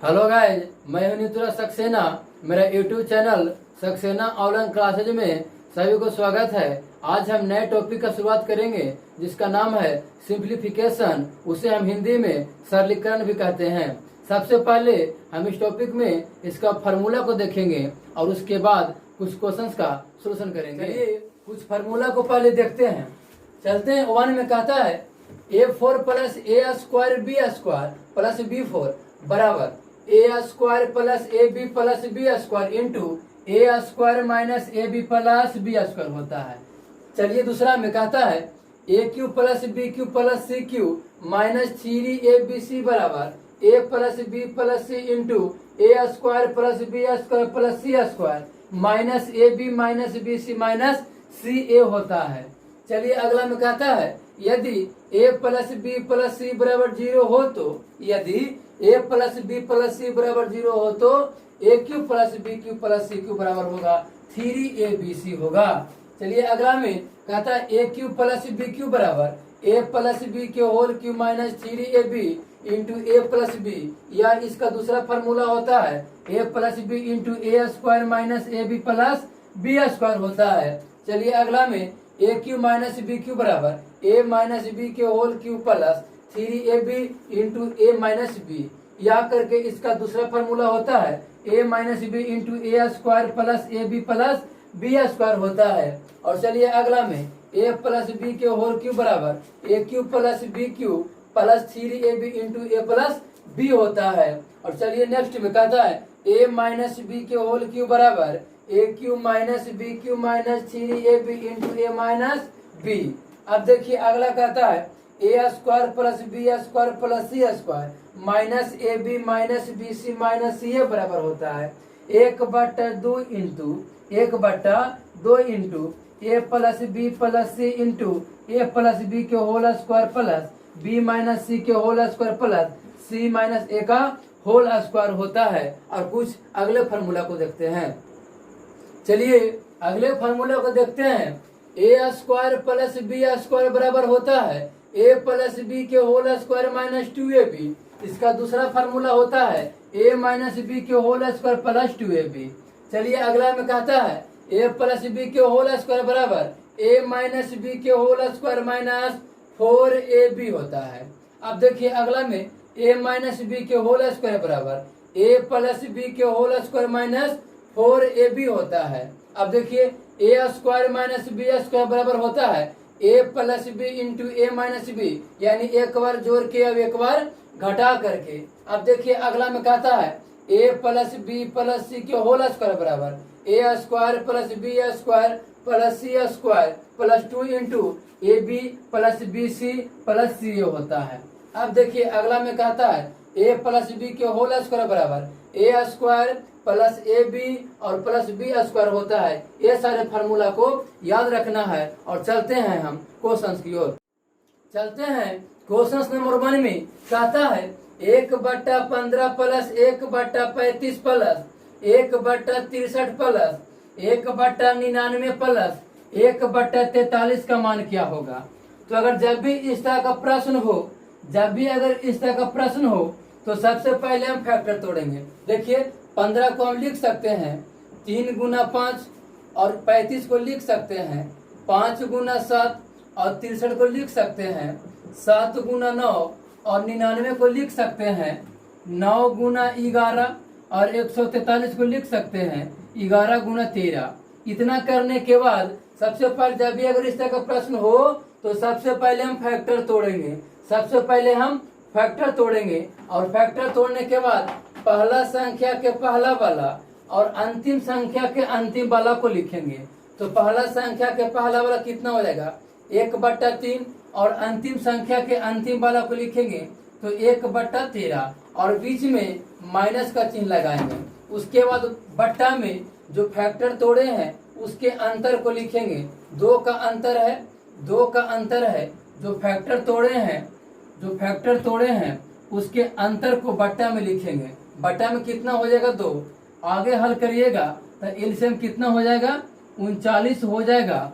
Hello guys, मैं हूं नितुरा सक्सेना। मेरा YouTube channel Saxena online classes में सभी को स्वागत है। आज हम नए टॉपिक का शुरुआत करेंगे जिसका नाम है सिंप्लीफिकेशन। उसे हम हिंदी में सरलीकरण भी कहते हैं। सबसे पहले हम इस टॉपिक में इसका फार्मूला को देखेंगे और उसके बाद कुछ क्वेश्चंस का सॉल्यूशन करेंगे। चलिए कुछ फार्मूला को पहले देखते हैं। चलते हैं। 1 में कहता है A4 plus A square B square plus B4 बराबर A square plus A B plus B square into A square minus A B plus B square होता है। चलिए दूसरा में कहता है A cube plus B cube plus C cube minus 3ab बराबर A plus B plus C into A square plus B square plus C square minus A B minus B C minus C A होता है। चलिए अगला में कहता है यदि a plus B plus C बराबर 0 हो तो यदि a plus B plus C बराबर 0 हो तो A cube plus B cube plus C cube बराबर होगा 3abc होगा। चलिए अगला में कहता है A cube plus B cube बराबर ए प्लस बी के whole cube minus 3ab into A plus B, या इसका दूसरा फार्मूला होता है A plus B into A square minus A B plus B square होता है। चलिए अगला में A cube minus B cube बराबर ए माइनस बी के whole cube plus 3ab into A minus B, या करके इसका दूसरा फार्मूला होता है A minus B into A square plus A B plus B square होता है। और चलिए अगला में ए प्लस बी के होल क्यू बराबर A cube plus B cube plus 3ab into A plus B होता है। और चलिए नेक्स्ट में कहता है ए माइनस बी के होल क्यू बराबर A cube minus B cube minus 3ab into A minus B. अब देखिए अगला कहता है A square plus B square plus C square minus A B minus B C minus C A बराबर होता है 1/2 into A plus B plus C into A plus B के whole square plus B minus सी के whole square plus सी minus ए का whole square होता है। और कुछ अगले फार्मूला को देखते हैं। चलिए अगले फार्मूला को देखते हैं। ए स्क्वायर प्लस बी स्क्वायर बराबर होता है ए प्लस बी के होल स्क्वायर माइनस 2ab। इसका दूसरा फार्मूला होता है ए माइनस बी के होल स्क्वायर प्लस 2ab। चलिए अगला में कहता है ए प्लस बी के होल स्क्वायर बराबर ए माइनस बी के होल स्क्वायर माइनस 4ab होता है। अब देखिए अगला में ए माइनस बी के होल स्क्वायर बराबर ए प्लस बी के होल स्क्वायर माइनस 4ab होता है। अब देखिए ए स्क्वायर माइनस बी स्क्वायर बराबर होता है A plus B into A minus B, यानी एक बार जोड़ के अब एक बार घटा करके। अब देखिए अगला में कहता है A plus B plus C के होल स्क्वायर बराबर A square plus B square plus C square plus 2 into A B plus B C plus C A होता है। अब देखिए अगला में कहता है ए प्लस बी के होल स्क्वायर बराबर A square plus A B और प्लस बी स्क्वायर होता है। ये सारे फार्मूला को याद रखना है। और चलते हैं हम क्वेश्चंस की ओर। चलते हैं क्वेश्चंस नंबर 1 में कहता है 1/15 प्लस 1/35 प्लस 1/63 प्लस 1/99 प्लस 1/43 का मान क्या होगा। तो अगर जब भी इस तरह का प्रश्न हो तो सबसे पहले हम फैक्टर तोड़ेंगे। देखिए 15 को हम लिख सकते हैं 3 गुना 5 और 35 को लिख सकते हैं 5 गुना 7 और 63 को लिख सकते हैं 7 गुना 9 और 99 को लिख सकते हैं 9 गुना 11 और 143 को लिख सकते हैं 11 गुना 13। इतना करने के बाद सबसे पहले जब भी अगर इस तरह का प्रश्न हो तो सबसे पहले हम फैक्टर तोड़ेंगे। और फैक्टर तोड़ने के बाद पहला संख्या के पहला वाला और अंतिम संख्या के अंतिम वाला को लिखेंगे। तो पहला संख्या के पहला वाला कितना हो जाएगा 1/3 और अंतिम संख्या के अंतिम वाला को लिखेंगे तो 1/13 और बीच में माइनस का चिन्ह लगाएंगे। उसके बाद बट्टा में जो फैक्टर तोड़े हैं उसके अंतर को लिखेंगे। 2 का अंतर है जो फैक्टर तोड़े हैं उसके अंतर को बट्टा में लिखेंगे। बट्टा में कितना हो जाएगा 2। आगे हल करिएगा तो एलसीएम कितना हो जाएगा 39 हो जाएगा।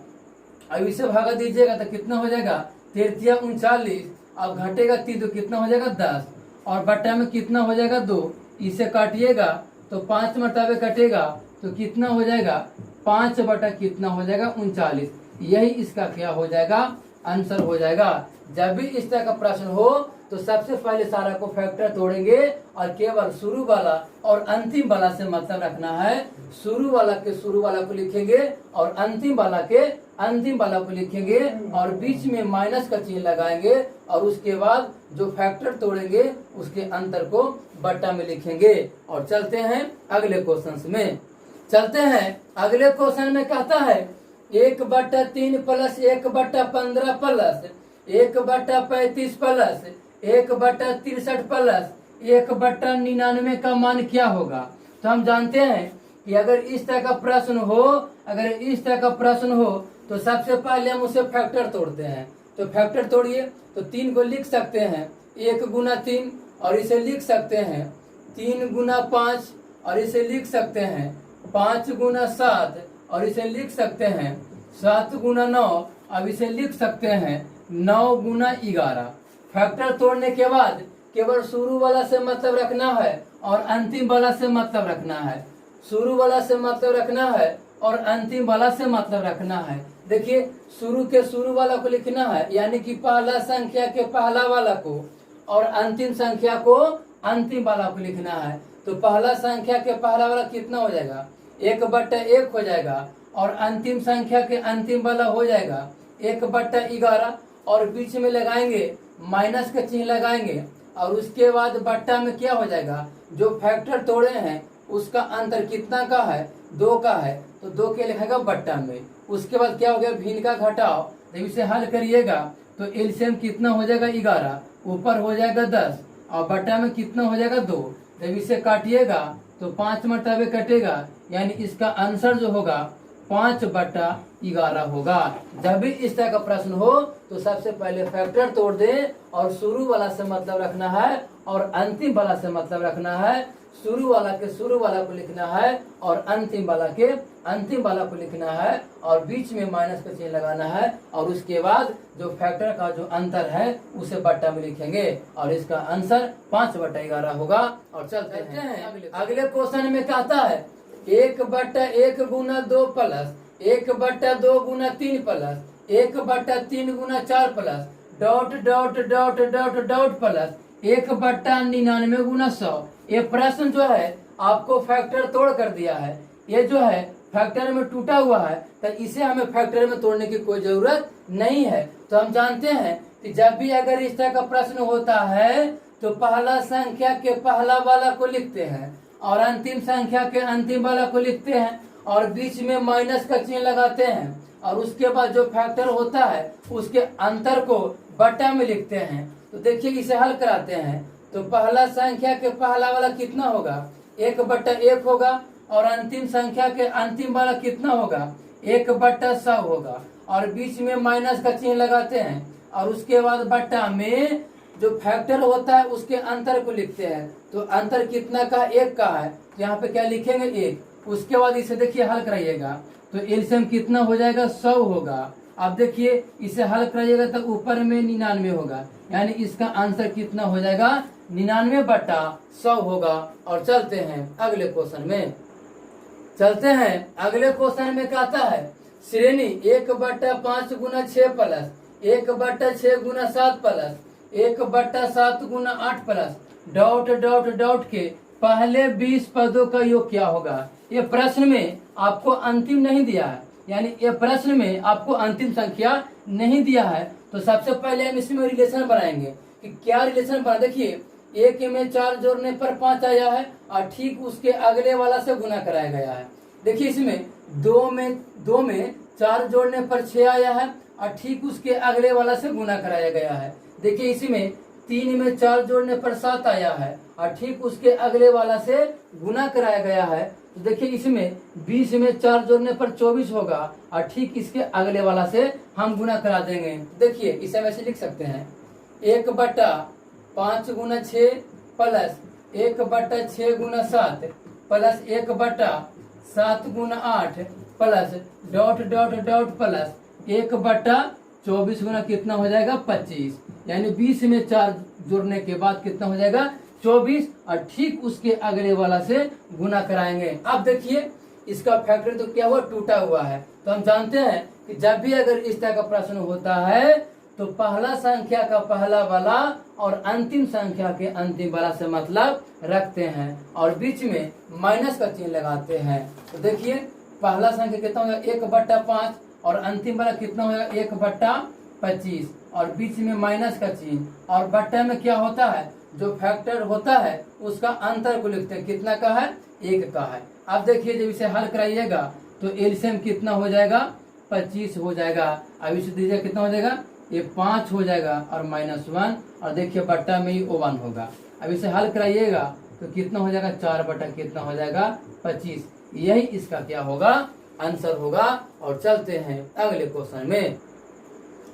अब इसे भागा दीजिएगा तो कितना हो जाएगा 3 39। अब घटेगा 3 तो कितना हो जाएगा 10 और बट्टा में कितना हो जाएगा 2। इसे काटिएगा तो 5 मरतबे कटेगा तो कितना हो जाएगा, 5 बटा कितना हो जाएगा, 39। यही इसका क्या हो जाएगा, आंसर हो जाएगा। जब भी इस तरह का प्रश्न हो तो सबसे पहले सारा को फैक्टर तोड़ेंगे और केवल शुरू वाला और अंतिम वाला से मतलब रखना है। शुरू वाला के शुरू वाला को लिखेंगे और अंतिम वाला के अंतिम वाला को लिखेंगे और बीच में माइनस का चिन्ह लगाएंगे और उसके बाद जो फैक्टर तोड़ेंगे उसके अंतर को बट्टा में लिखेंगे। और चलते हैं अगले क्वेश्चन में। चलते हैं अगले क्वेश्चन में कहता है 1/3 प्लस 1/15 प्लस 1/35 प्लस 1/63 प्लस 1/99 का मान क्या होगा। तो हम जानते हैं कि अगर इस तरह का प्रश्न हो तो सबसे पहले हम उसे फैक्टर तोड़ते हैं। तो फैक्टर तोड़िए तो 3 को लिख सकते हैं 1 गुना 3 और इसे लिख सकते हैं 3 गुना 5 और इसे लिख सकते हैं 5 गुना 7 और इसे लिख सकते हैं 7 गुना 9। अब इसे लिख सकते हैं 9 गुना 11। फैक्टर तोड़ने के बाद केवल शुरू वाला से मतलब रखना है और अंतिम वाला से मतलब रखना है। शुरू वाला से मतलब रखना है और अंतिम वाला से मतलब रखना है। देखिए शुरू के शुरू वाला को लिखना है, यानी कि पहला संख्या के पहला वाला को और अंतिम संख्या को अंतिम वाला को लिखना है। तो पहला संख्या के पहला वाला कितना हो जाएगा, 1/1 हो जाएगा और अंतिम संख्या के अंतिम वाला हो जाएगा 1/11 और बीच में लगाएंगे माइनस का चिन्ह लगाएंगे और उसके बाद बट्टा में क्या हो जाएगा, जो फैक्टर तोड़े हैं उसका अंतर कितना का है, 2 का है तो 2 के लिखेगा बट्टा में। उसके बाद क्या हो गया, भिन्न का घटाओ। जब इसे हल करिएगा तो एलसीएम कितना हो जाएगा 11, ऊपर हो जाएगा 10 और बट्टा में कितना हो जाएगा 2। जब इसे काटिएगा तो 5 मरतबे कटेगा, यानी इसका आंसर जो होगा 5/11 होगा। जब भी इस तरह का प्रश्न हो तो सबसे पहले फैक्टर तोड़ दें और शुरू वाला से मतलब रखना है और अंतिम वाला से मतलब रखना है। शुरू वाला के शुरू वाला को लिखना है और अंतिम वाला के अंतिम वाला को लिखना है और बीच में माइनस का चिन्ह लगाना है और उसके बाद जो फैक्टर का जो अंतर है उसे बट्टा में लिखेंगे और इसका आंसर 5/11 होगा। और चलते हैं अगले क्वेश्चन में कहता है 1/1 गुना 2 प्लस 1/2 गुना 3 प्लस 1/3 गुना 4 plus dot dot dot dot dot plus 1/99 गुना 100। ये प्रश्न जो है आपको फैक्टर तोड़ कर दिया है, ये जो है फैक्टर में टूटा हुआ है तो इसे हमें फैक्टर में तोड़ने की कोई जरूरत नहीं है। तो हम जानते हैं कि जब भी अगर इस तरह का प्रश्न होता है तो पहला संख्या के पहला वाला को लिखते हैं और अंतिम संख्या के अंतिम वाला को लिखते हैं और बीच में माइनस का चिन्ह लगाते हैं और उसके बाद जो फैक्टर होता है उसके अंतर को बट्टा में लिखते हैं। तो देखिए इसे हल कराते हैं तो पहला संख्या के पहला वाला कितना होगा, 1/1 होगा और अंतिम संख्या के अंतिम वाला कितना होगा, 1/100 होगा और बीच में माइनस का चिन्ह लगाते हैं और उसके बाद बट्टा में जो फैक्टर होता है उसके अंतर को लिखते हैं। तो अंतर कितना का, 1 का है तो यहाँ पे क्या लिखेंगे 1। उसके बाद इसे देखिए हल कराइएगा तो एलसीएम कितना हो जाएगा, 100 होगा। अब देखिए इसे हल कराइएगा तो ऊपर में 99 होगा, यानी इसका आंसर कितना हो जाएगा, 99/100 होगा। और चलते हैं अगले क्वेश्चन में। चलते हैं अगले क्वेश्चन में कहता है श्रेणी 1/5 गुना 6 प्लस 1/6 गुना 7 प्लस 1/7 गुना 8 प्लस डॉट डॉट डॉट के पहले 20 पदों का योग क्या होगा। ये प्रश्न में आपको अंतिम नहीं दिया है, यानी ये प्रश्न में आपको अंतिम संख्या नहीं दिया है। तो सबसे पहले हम इसमें रिलेशन बनाएंगे कि क्या रिलेशन बना। देखिए 1 में 4 जोड़ने पर 5 आया है और ठीक उसके अगले वाला से गुना कराया गया है। देखिए इसमें 2 में 4 जोड़ने पर 6 आया है और ठीक उसके अगले वाला से गुना कराया गया है। देखिए इसमें 3 में 4 जोड़ने पर 7 आया है और ठीक उसके अगले वाला से गुना कराया गया है। तो देखिए इसमें 20 में 4 जोड़ने पर 24 होगा और ठीक इसके अगले वाला से हम गुना करा देंगे। देखिए इसे वैसे लिख सकते हैं 1/5 गुना 6 प्लस 1/6 गुना 7 प्लस 1/7 गुना 8 plus dot dot dot plus 1/24 गुना कितना हो जाएगा, 25। यानी 20 में 4 जोड़ने के बाद कितना हो जाएगा, 24 और ठीक उसके अगले वाला से गुना कराएंगे। अब देखिए इसका फैक्टर तो क्या हुआ, टूटा हुआ है। तो हम जानते हैं कि जब भी अगर इस तरह का प्रश्न होता है तो पहला संख्या का पहला वाला और अंतिम संख्या के अंतिम वाला से मतलब रखते हैं और बीच में माइनस का चिन्ह लगाते हैं। तो देखिए पहला संख्या कितना होगा 1/5 और अंतिम वाला कितना होगा 1/25 और बीच में माइनस का चिन्ह और बट्टा में क्या होता है, जो फैक्टर होता है उसका अंतर को लिखते हैं, कितना का है 1 का है। अब देखिए जब इसे हल कराइएगा तो एलसीएम कितना हो जाएगा 25 हो जाएगा। अब इसे दीजिए कितना हो जाएगा, ये 5 हो जाएगा और -1 और देखिए बट्टा में ही 1 होगा। अब इसे हल कराइएगा तो कितना हो जाएगा 4 बटा कितना हो जाएगा 25। यही इसका क्या होगा आंसर होगा। और चलते हैं अगले क्वेश्चन में।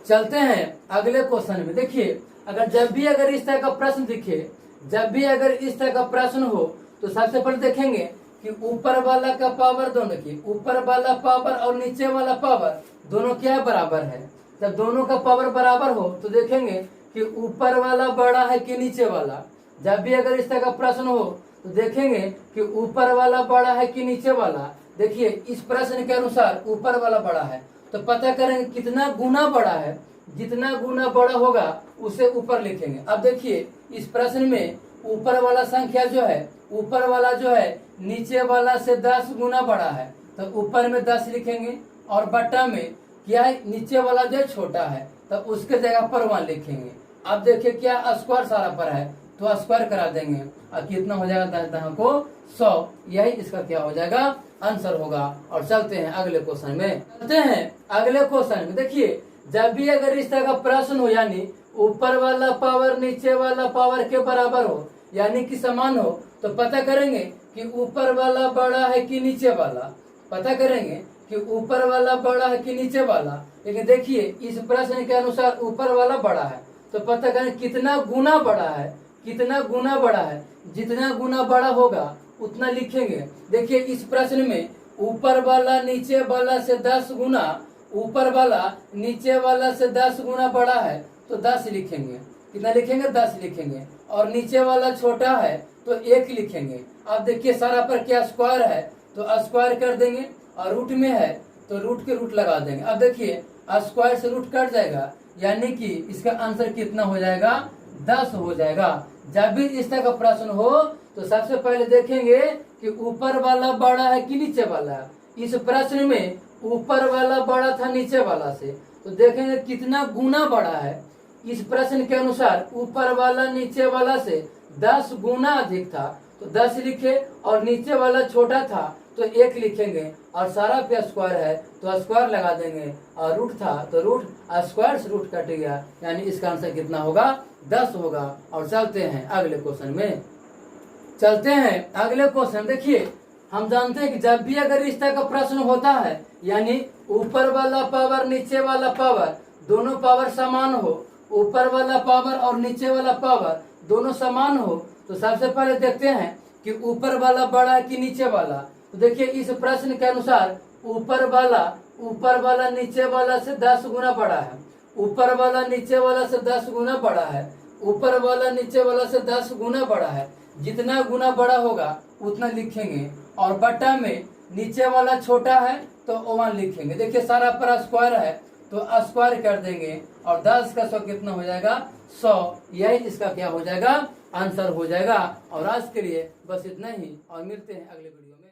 चलते हैं अगले क्वेश्चन में। देखिए अगर जब भी अगर इस तरह का प्रश्न दिखे, जब भी अगर इस तरह का प्रश्न हो तो सबसे पहले देखेंगे कि ऊपर वाला का पावर दोनों की, ऊपर वाला पावर और नीचे वाला पावर दोनों क्या बराबर है। जब दोनों का पावर बराबर हो तो देखेंगे कि ऊपर वाला बड़ा है कि नीचे वाला। जब भी अगर इस तरह का प्रश्न हो तो देखेंगे कि ऊपर वाला बड़ा है कि नीचे वाला। देखिए इस प्रश्न के अनुसार ऊपर वाला बड़ा है तो पता करेंगे कितना गुना बड़ा है, जितना गुना बड़ा होगा उसे ऊपर लिखेंगे। अब देखिए इस प्रश्न में ऊपर वाला संख्या जो है, ऊपर वाला जो है नीचे वाला से 10 गुना बड़ा है तो ऊपर में 10 लिखेंगे और बट्टा में क्या है नीचे वाला जो छोटा है तो उसके जगह पर 1 लिखेंगे। अब देखिए क्या स्क्वायर सारा पर है तो स्क्वायर करा देंगे और कितना हो जाएगा 10 को 100। यही इसका क्या हो जाएगा आंसर होगा। और चलते हैं अगले क्वेश्चन में। चलते हैं अगले क्वेश्चन में। देखिए जब भी अगर इस तरह का प्रश्न हो यानी ऊपर वाला पावर नीचे वाला पावर के बराबर हो यानी कि समान हो तो पता करेंगे कि ऊपर वाला बड़ा है कि नीचे वाला। पता करेंगे कि ऊपर वाला बड़ा है कि नीचे वाला। लेकिन देखिए इस प्रश्न के अनुसार ऊपर वाला बड़ा है तो पता करें कितना गुना बड़ा है, कितना गुना बड़ा है। जितना गुना बड़ा होगा उतना लिखेंगे। देखिए इस प्रश्न में ऊपर वाला नीचे वाला से 10 गुना, ऊपर वाला नीचे वाला से 10 गुना बड़ा है तो 10 लिखेंगे। कितना लिखेंगे 10 लिखेंगे और नीचे वाला छोटा है तो 1 लिखेंगे। अब देखिए सारा पर क्या स्क्वायर है तो स्क्वायर कर देंगे और रूट में है तो रूट के रूट लगा देंगे। अब देखिए स्क्वायर से रूट कट जाएगा यानी कि इसका आंसर कितना हो जाएगा 10 हो जाएगा। जब भी इस तरह का प्रश्न हो तो सबसे पहले देखेंगे कि ऊपर वाला बड़ा है कि नीचे वाला। इस प्रश्न में ऊपर वाला बड़ा था नीचे वाला से तो देखेंगे कितना गुना बड़ा है। इस प्रश्न के अनुसार ऊपर वाला नीचे वाला से 10 गुना अधिक था तो 10 लिखे और नीचे वाला छोटा था तो 1 लिखेंगे और सारा पे स्क्वायर है तो स्क्वायर लगा देंगे और रूट था तो रूट स्क्वायर से रूट कट गया यानी इसका आंसर कितना होगा 10 होगा। और चलते हैं अगले क्वेश्चन में। चलते हैं अगले क्वेश्चन। देखिए हम जानते हैं कि जब भी अगर इस तरह का प्रश्न होता है यानी ऊपर वाला पावर नीचे वाला पावर दोनों पावर समान हो, ऊपर वाला पावर और नीचे वाला पावर दोनों समान हो तो सबसे पहले देखते हैं कि ऊपर वाला बड़ा है कि नीचे वाला। तो देखिए इस प्रश्न के अनुसार ऊपर वाला नीचे वाला से 10 गुना बड़ा है, ऊपर वाला नीचे वाला से 10 गुना बड़ा है, ऊपर वाला नीचे वाला से 10 गुना बड़ा है। जितना गुना बड़ा होगा उतना लिखेंगे और बट्टा में नीचे वाला छोटा है तो 1 लिखेंगे। देखिए सारा पर स्क्वायर है तो स्क्वायर कर देंगे और 10 का 100 कितना हो जाएगा 100। यही इसका क्या हो जाएगा आंसर हो जाएगा। और आज के लिए बस इतना ही और मिलते हैं अगले वीडियो में।